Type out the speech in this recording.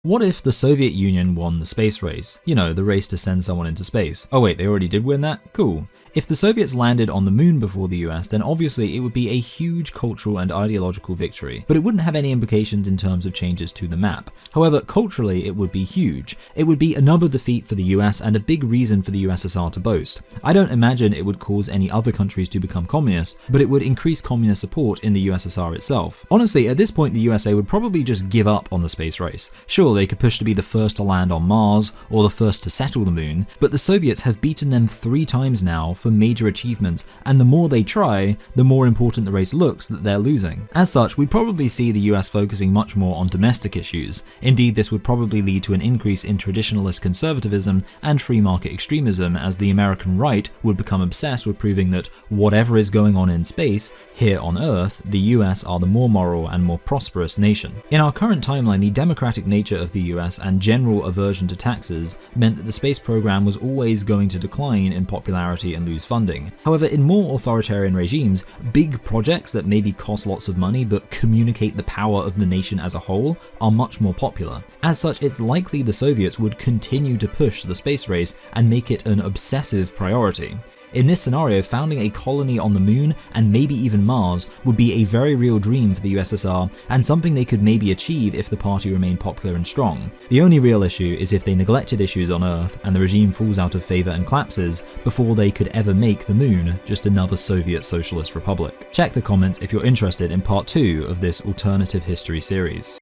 What if the Soviet Union won the space race? You know, the race to send someone into space. Oh wait, they already did win that? Cool. If the Soviets landed on the moon before the US, then obviously it would be a huge cultural and ideological victory, but it wouldn't have any implications in terms of changes to the map. However, culturally it would be huge. It would be another defeat for the US and a big reason for the USSR to boast. I don't imagine it would cause any other countries to become communist, but it would increase communist support in the USSR itself. Honestly, at this point the USA would probably just give up on the space race. Sure, they could push to be the first to land on Mars, or the first to settle the moon, but the Soviets have beaten them 3 times now for major achievements, and the more they try, the more important the race looks that they're losing. As such, we'd probably see the US focusing much more on domestic issues. Indeed, this would probably lead to an increase in traditionalist conservatism and free market extremism, as the American right would become obsessed with proving that whatever is going on in space, here on Earth, the US are the more moral and more prosperous nation. In our current timeline, the democratic nature of the US and general aversion to taxes meant that the space program was always going to decline in popularity and lose funding. However, in more authoritarian regimes, big projects that maybe cost lots of money but communicate the power of the nation as a whole are much more popular. As such, it's likely the Soviets would continue to push the space race and make it an obsessive priority. In this scenario, founding a colony on the moon and maybe even Mars would be a very real dream for the USSR and something they could maybe achieve if the party remained popular and strong. The only real issue is if they neglected issues on Earth and the regime falls out of favor and collapses before they could ever make the moon just another Soviet Socialist Republic. Check the comments if you're interested in part 2 of this alternative history series.